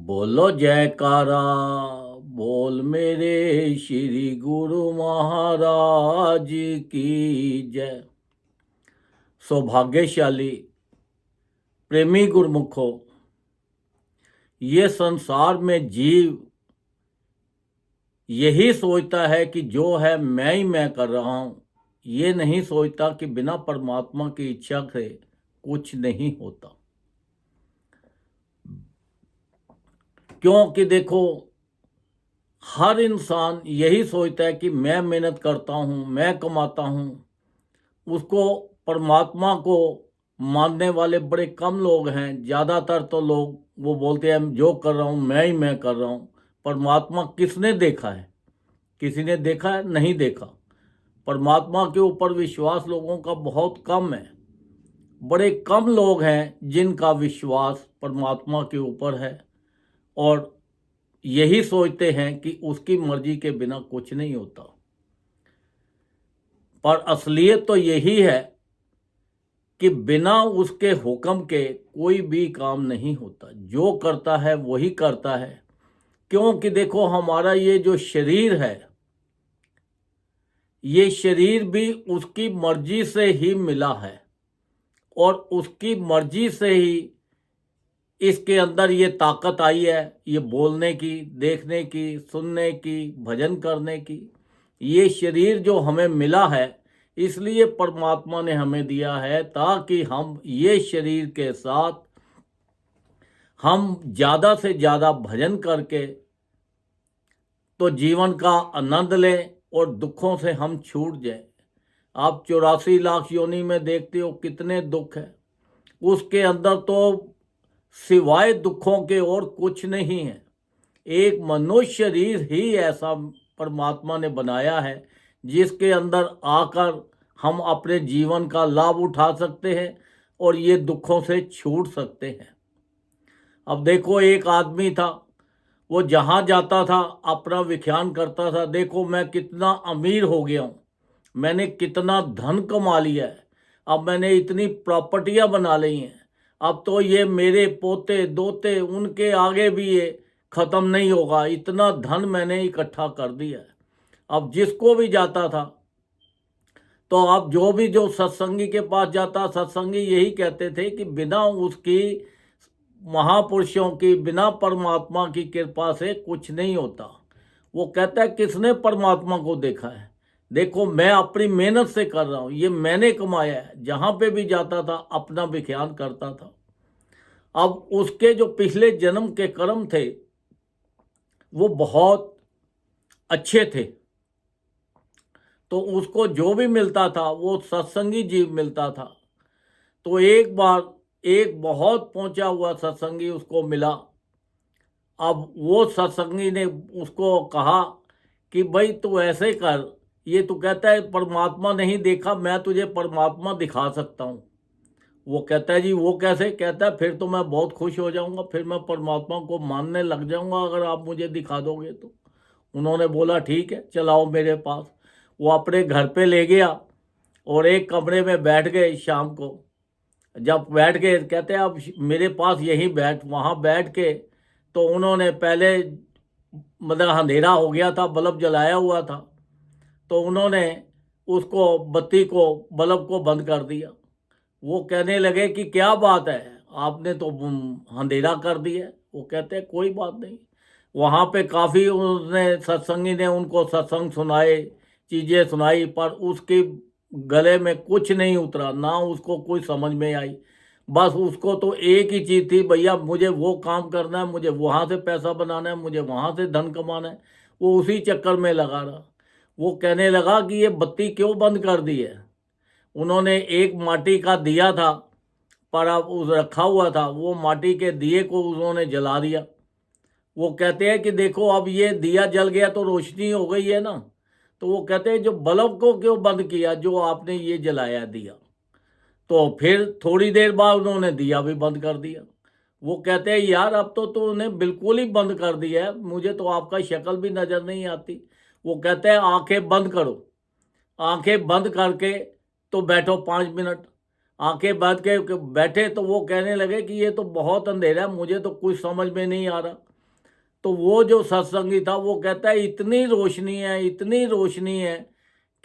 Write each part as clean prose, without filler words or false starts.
बोलो जयकारा, बोल मेरे श्री गुरु महाराज की जय। सौभाग्यशाली प्रेमी गुरुमुखो, ये संसार में जीव यही सोचता है कि जो है मैं ही मैं कर रहा हूं। ये नहीं सोचता कि बिना परमात्मा की इच्छा से कुछ नहीं होता। क्योंकि देखो, हर इंसान यही सोचता है कि मैं मेहनत करता हूँ, मैं कमाता हूँ। उसको परमात्मा को मानने वाले बड़े कम लोग हैं। ज़्यादातर तो लोग वो बोलते हैं जो कर रहा हूँ मैं ही मैं कर रहा हूँ। परमात्मा किसने देखा है? किसी ने देखा है? नहीं देखा। परमात्मा के ऊपर विश्वास लोगों का बहुत कम है। बड़े कम लोग हैं जिनका विश्वास परमात्मा के ऊपर है और यही सोचते हैं कि उसकी मर्जी के बिना कुछ नहीं होता। पर असलियत तो यही है कि बिना उसके हुक्म के कोई भी काम नहीं होता। जो करता है वही करता है। क्योंकि देखो, हमारा ये जो शरीर है, ये शरीर भी उसकी मर्जी से ही मिला है और उसकी मर्जी से ही इसके अंदर ये ताकत आई है, ये बोलने की, देखने की, सुनने की, भजन करने की। ये शरीर जो हमें मिला है, इसलिए परमात्मा ने हमें दिया है ताकि हम ये शरीर के साथ हम ज़्यादा से ज़्यादा भजन करके तो जीवन का आनंद लें और दुखों से हम छूट जाएं। आप 84 लाख योनि में देखते हो कितने दुख हैं। उसके अंदर तो सिवाय दुखों के और कुछ नहीं है। एक मनुष्य शरीर ही ऐसा परमात्मा ने बनाया है जिसके अंदर आकर हम अपने जीवन का लाभ उठा सकते हैं और ये दुखों से छूट सकते हैं। अब देखो, एक आदमी था, वो जहाँ जाता था अपना विख्यान करता था, देखो मैं कितना अमीर हो गया हूँ, मैंने कितना धन कमा लिया है, अब मैंने इतनी प्रॉपर्टियाँ बना ली हैं, अब तो ये मेरे पोते दोते उनके आगे भी ये ख़त्म नहीं होगा, इतना धन मैंने इकट्ठा कर दिया है। अब जिसको भी जाता था, तो अब जो सत्संगी के पास जाता, सत्संगी यही कहते थे कि बिना उसकी महापुरुषों की, बिना परमात्मा की कृपा से कुछ नहीं होता। वो कहता है किसने परमात्मा को देखा है? देखो, मैं अपनी मेहनत से कर रहा हूँ, ये मैंने कमाया है। जहाँ पे भी जाता था अपना विख्यान करता था। अब उसके जो पिछले जन्म के कर्म थे वो बहुत अच्छे थे, तो उसको जो भी मिलता था वो सत्संगी जीव मिलता था। तो एक बार एक बहुत पहुंचा हुआ सत्संगी उसको मिला। अब वो सत्संगी ने उसको कहा कि भाई तू ऐसे कर, ये तू कहता है परमात्मा नहीं देखा, मैं तुझे परमात्मा दिखा सकता हूँ। वो कहता है जी वो कैसे? कहता है फिर तो मैं बहुत खुश हो जाऊंगा, फिर मैं परमात्मा को मानने लग जाऊंगा अगर आप मुझे दिखा दोगे तो। उन्होंने बोला ठीक है, चलाओ मेरे पास। वो अपने घर पे ले गया और एक कमरे में बैठ गए। शाम को जब बैठ गए, कहते हैं अब मेरे पास यहीं बैठ। वहाँ बैठ के तो उन्होंने पहले, मतलब अंधेरा हो गया था, बल्ब जलाया हुआ था, तो उन्होंने उसको बत्ती को, बल्ब को बंद कर दिया। वो कहने लगे कि क्या बात है, आपने तो अंधेरा कर दिया। वो कहते हैं कोई बात नहीं। वहाँ पे काफ़ी उसने, सत्संगी ने उनको सत्संग सुनाए, चीज़ें सुनाई, पर उसके गले में कुछ नहीं उतरा, ना उसको कोई समझ में आई। बस उसको तो एक ही चीज़ थी, भैया मुझे वो काम करना है, मुझे वहाँ से पैसा बनाना है, मुझे वहाँ से धन कमाना है। वो उसी चक्कर में लगा रहा। वो कहने लगा कि ये बत्ती क्यों बंद कर दी है? उन्होंने एक माटी का दिया था, पर अब उस रखा हुआ था, वो माटी के दिए को उन्होंने जला दिया। वो कहते हैं कि देखो अब ये दिया जल गया तो रोशनी हो गई है ना। तो वो कहते हैं जो बल्ब को क्यों बंद किया जो आपने ये जलाया दिया? तो फिर थोड़ी देर बाद उन्होंने दिया भी बंद कर दिया। वो कहते हैं यार अब तो तूने बिल्कुल ही बंद कर दिया है, मुझे तो आपका शक्ल भी नज़र नहीं आती। वो कहते हैं आंखें बंद करो। आंखें बंद करके तो बैठो 5 मिनट। आंखें बंद के बैठे तो वो कहने लगे कि ये तो बहुत अंधेरा है, मुझे तो कुछ समझ में नहीं आ रहा। तो वो जो सत्संगी था वो कहता है इतनी रोशनी है, इतनी रोशनी है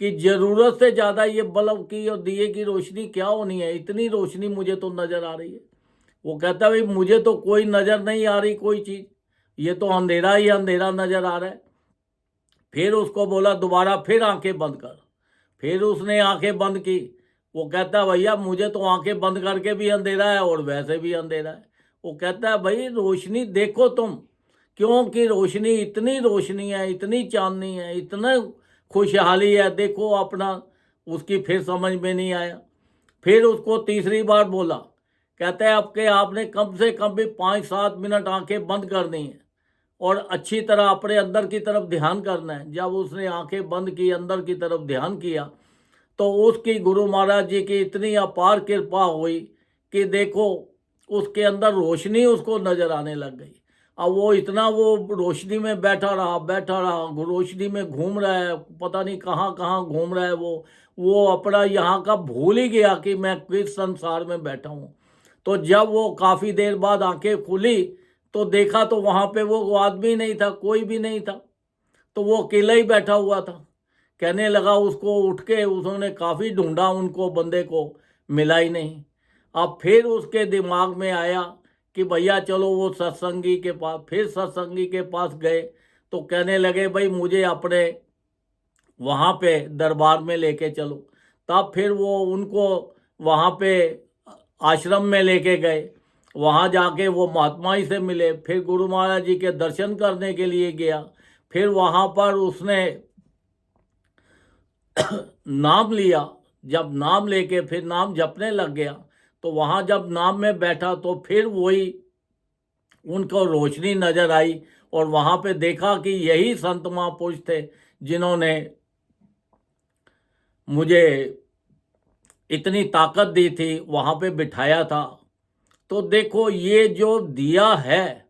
कि जरूरत से ज्यादा ये बल्ब की और दिए की रोशनी क्या होनी है, इतनी रोशनी मुझे तो नजर आ रही है। वो कहता है भाई मुझे तो कोई नजर नहीं आ रही कोई चीज, ये तो अंधेरा ही अंधेरा नजर आ रहा है। फिर उसको बोला दोबारा फिर आंखें बंद कर। फिर उसने आंखें बंद की। वो कहता है भैया मुझे तो आंखें बंद करके भी अंधेरा है और वैसे भी अंधेरा है। वो कहता है भाई रोशनी देखो तुम, क्योंकि रोशनी इतनी रोशनी है, इतनी चांदनी है, इतना खुशहाली है, देखो अपना। उसकी फिर समझ में नहीं आया। फिर उसको तीसरी बार बोला, कहता है अब के आपने कम से कम भी 5-7 मिनट आंखें बंद करनी है और अच्छी तरह अपने अंदर की तरफ ध्यान करना है। जब उसने आंखें बंद की, अंदर की तरफ ध्यान किया, तो उसकी गुरु महाराज जी की इतनी अपार कृपा हुई कि देखो उसके अंदर रोशनी उसको नजर आने लग गई। अब वो इतना वो रोशनी में बैठा रहा रोशनी में घूम रहा है, पता नहीं कहाँ कहाँ घूम रहा है। वो अपना यहाँ का भूल ही गया कि मैं किस संसार में बैठा हूँ। तो जब वो काफी देर बाद आंखें खुली तो देखा तो वहां पे वो आदमी नहीं था, कोई भी नहीं था। तो वो अकेला ही बैठा हुआ था। कहने लगा, उसको उठ के उन्होंने काफी ढूंढा, उनको बंदे को मिला ही नहीं। अब फिर उसके दिमाग में आया कि भैया चलो वो सत्संगी के पास, फिर सत्संगी के पास गए। तो कहने लगे भाई मुझे अपने वहां पे दरबार में लेके चलो। तब फिर वो उनको वहां पे आश्रम में लेके गए। वहां जाके वो महात्मा ही से मिले। फिर गुरु महाराज जी के दर्शन करने के लिए गया। फिर वहां पर उसने नाम लिया। जब नाम लेके फिर नाम जपने लग गया, तो वहां जब नाम में बैठा तो फिर वही उनको रोशनी नजर आई। और वहां पे देखा कि यही संत महापुरुष थे जिन्होंने मुझे इतनी ताकत दी थी, वहां पे बिठाया था। तो देखो ये जो दिया है,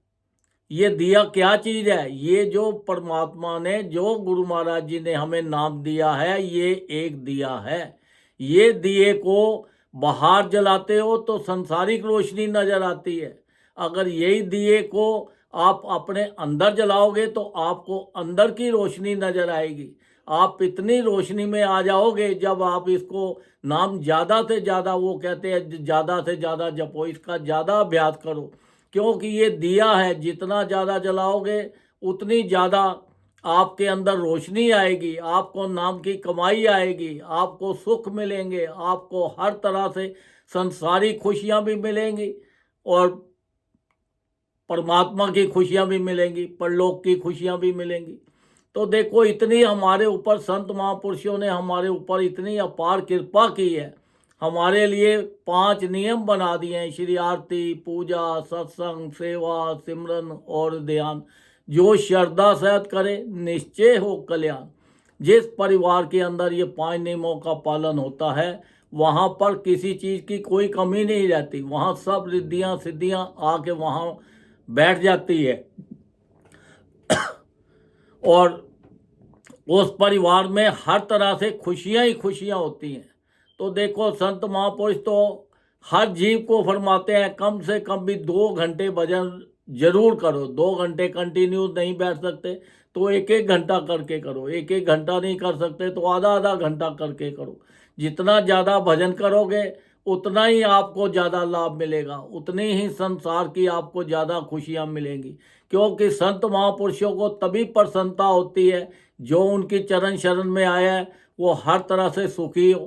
ये दिया क्या चीज है? ये जो परमात्मा ने, जो गुरु महाराज जी ने हमें नाम दिया है, ये एक दिया है। ये दिए को बाहर जलाते हो तो संसारिक रोशनी नजर आती है। अगर यही दिए को आप अपने अंदर जलाओगे तो आपको अंदर की रोशनी नजर आएगी। आप इतनी रोशनी में आ जाओगे जब आप इसको नाम ज्यादा से ज्यादा, वो कहते हैं ज्यादा से ज्यादा जपो, इसका ज्यादा अभ्यास करो। क्योंकि ये दिया है, जितना ज़्यादा जलाओगे उतनी ज़्यादा आपके अंदर रोशनी आएगी, आपको नाम की कमाई आएगी, आपको सुख मिलेंगे, आपको हर तरह से संसारी खुशियां भी मिलेंगी और परमात्मा की खुशियां भी मिलेंगी, परलोक की खुशियां भी मिलेंगी। तो देखो इतनी हमारे ऊपर संत महापुरुषों ने हमारे ऊपर इतनी अपार कृपा की है। हमारे लिए 5 नियम बना दिए हैं, श्री आरती, पूजा, सत्संग, सेवा, सिमरन और ध्यान। जो श्रद्धा सहित करे निश्चय हो कल्याण। जिस परिवार के अंदर ये 5 नियमों का पालन होता है, वहां पर किसी चीज की कोई कमी नहीं रहती। वहां सब रिद्धियां सिद्धियां आके वहां बैठ जाती है और उस परिवार में हर तरह से खुशियां ही खुशियां होती हैं। तो देखो संत महापुरुष तो हर जीव को फरमाते हैं कम से कम भी 2 घंटे भजन जरूर करो। 2 घंटे कंटिन्यू नहीं बैठ सकते तो 1-1 घंटा करके करो। 1-1 घंटा नहीं कर सकते तो आधा-आधा घंटा करके करो। जितना ज़्यादा भजन करोगे उतना ही आपको ज़्यादा लाभ मिलेगा, उतनी ही संसार की आपको ज़्यादा खुशियाँ मिलेंगी। क्योंकि संत महापुरुषों को तभी प्रसन्नता होती है, जो उनकी चरण शरण में आया है वो हर तरह से सुखी हो,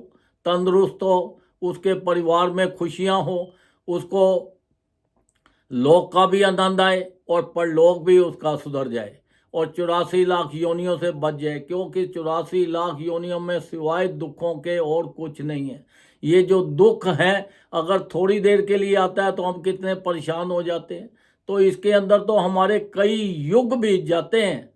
तंदुरुस्त हो, उसके परिवार में खुशियां हो, उसको लोक का भी आनंद आए और परलोक भी उसका सुधर जाए और 84 लाख योनियों से बच जाए। क्योंकि 84 लाख योनियों में सिवाय दुखों के और कुछ नहीं है। ये जो दुख है अगर थोड़ी देर के लिए आता है तो हम कितने परेशान हो जाते हैं। तो इसके अंदर तो हमारे कई युग बीत जाते हैं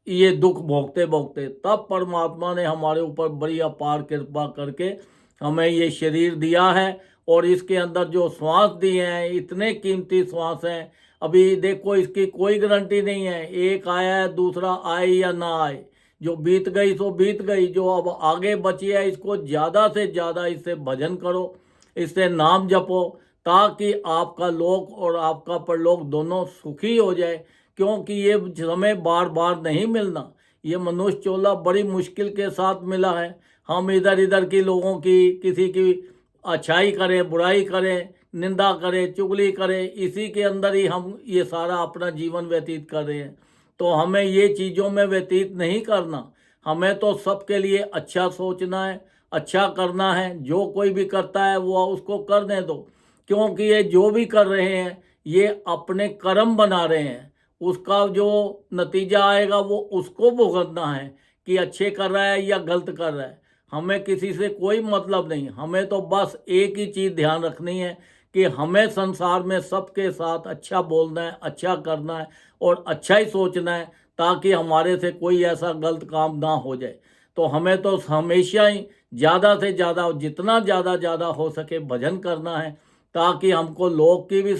ये दुख भोगते भोगते। तब परमात्मा ने हमारे ऊपर बड़ी अपार कृपा करके हमें ये शरीर दिया है और इसके अंदर जो श्वास दिए हैं, इतने कीमती श्वास हैं। अभी देखो इसकी कोई गारंटी नहीं है, एक आया है दूसरा आए या ना आए। जो बीत गई सो बीत गई, जो अब आगे बची है इसको ज़्यादा से ज़्यादा इससे भजन करो, इससे नाम जपो, ताकि आपका लोक और आपका परलोक दोनों सुखी हो जाए। क्योंकि ये समय बार बार नहीं मिलना। ये मनुष्य चोला बड़ी मुश्किल के साथ मिला है। हम इधर इधर की लोगों की, किसी की अच्छाई करें, बुराई करें, निंदा करें, चुगली करें, इसी के अंदर ही हम ये सारा अपना जीवन व्यतीत कर रहे हैं। तो हमें ये चीज़ों में व्यतीत नहीं करना। हमें तो सबके लिए अच्छा सोचना है, अच्छा करना है। जो कोई भी करता है वो उसको करने दो, क्योंकि ये जो भी कर रहे हैं ये अपने कर्म बना रहे हैं। उसका जो नतीजा आएगा वो उसको भुगतना है कि अच्छे कर रहा है या गलत कर रहा है। हमें किसी से कोई मतलब नहीं। हमें तो बस एक ही चीज़ ध्यान रखनी है कि हमें संसार में सबके साथ अच्छा बोलना है, अच्छा करना है और अच्छा ही सोचना है, ताकि हमारे से कोई ऐसा गलत काम ना हो जाए। तो हमें तो हमेशा ही ज़्यादा से ज़्यादा, जितना ज़्यादा हो सके भजन करना है, ताकि हमको लोक की भी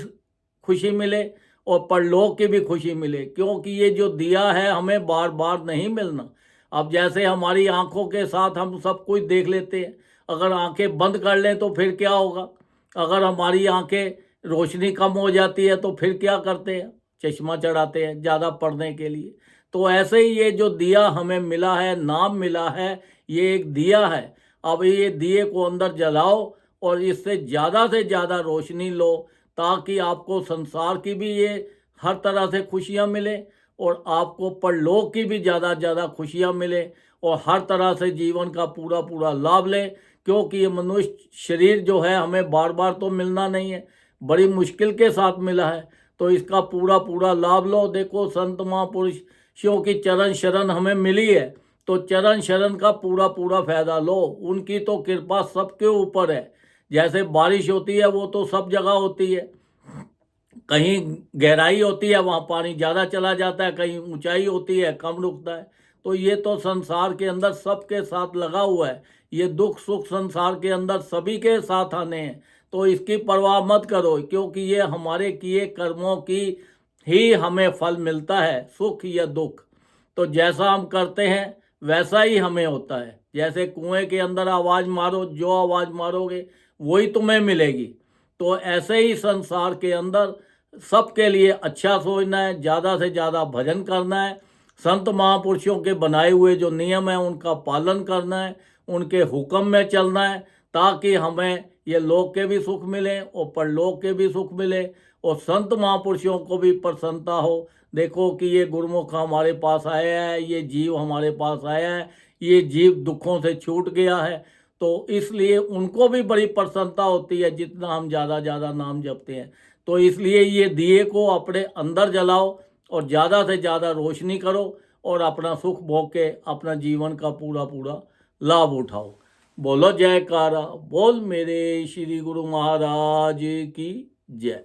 खुशी मिले और परलोक की भी खुशी मिले। क्योंकि ये जो दिया है हमें बार बार नहीं मिलना। अब जैसे हमारी आंखों के साथ हम सब कुछ देख लेते हैं, अगर आंखें बंद कर लें तो फिर क्या होगा? अगर हमारी आंखें रोशनी कम हो जाती है तो फिर क्या करते हैं? चश्मा चढ़ाते हैं ज़्यादा पढ़ने के लिए। तो ऐसे ही ये जो दिया हमें मिला है, नाम मिला है, ये एक दिया है। अब ये दिए को अंदर जलाओ और इससे से ज़्यादा रोशनी लो, ताकि आपको संसार की भी ये हर तरह से खुशियाँ मिले और आपको परलोक की भी ज़्यादा खुशियाँ मिले और हर तरह से जीवन का पूरा पूरा लाभ लें। क्योंकि ये मनुष्य शरीर जो है हमें बार बार तो मिलना नहीं है, बड़ी मुश्किल के साथ मिला है। तो इसका पूरा पूरा लाभ लो। देखो, संत महापुरुषों की चरण शरण हमें मिली है, तो चरण शरण का पूरा पूरा फायदा लो। उनकी तो कृपा सबके ऊपर है। जैसे बारिश होती है वो तो सब जगह होती है, कहीं गहराई होती है वहाँ पानी ज़्यादा चला जाता है, कहीं ऊंचाई होती है कम रुकता है। तो ये तो संसार के अंदर सबके साथ लगा हुआ है। ये दुख सुख संसार के अंदर सभी के साथ आने हैं। तो इसकी परवाह मत करो, क्योंकि ये हमारे किए कर्मों की ही हमें फल मिलता है, सुख या दुख। तो जैसा हम करते हैं वैसा ही हमें होता है। जैसे कुएं के अंदर आवाज़ मारो, जो आवाज़ मारोगे वही तुम्हें मिलेगी। तो ऐसे ही संसार के अंदर सबके लिए अच्छा सोचना है, ज़्यादा से ज़्यादा भजन करना है, संत महापुरुषों के बनाए हुए जो नियम हैं उनका पालन करना है, उनके हुक्म में चलना है, ताकि हमें ये लोक के भी सुख मिले और परलोक के भी सुख मिले और संत महापुरुषों को भी प्रसन्नता हो। देखो कि ये गुरुमुख हमारे पास आया है, ये जीव हमारे पास आया है, ये जीव दुखों से छूट गया है। तो इसलिए उनको भी बड़ी प्रसन्नता होती है जितना हम ज़्यादा नाम जपते हैं। तो इसलिए ये दिए को अपने अंदर जलाओ और ज़्यादा से ज़्यादा रोशनी करो और अपना सुख भोग के अपना जीवन का पूरा पूरा लाभ उठाओ। बोलो जयकारा, बोल मेरे श्री गुरु महाराज की जय।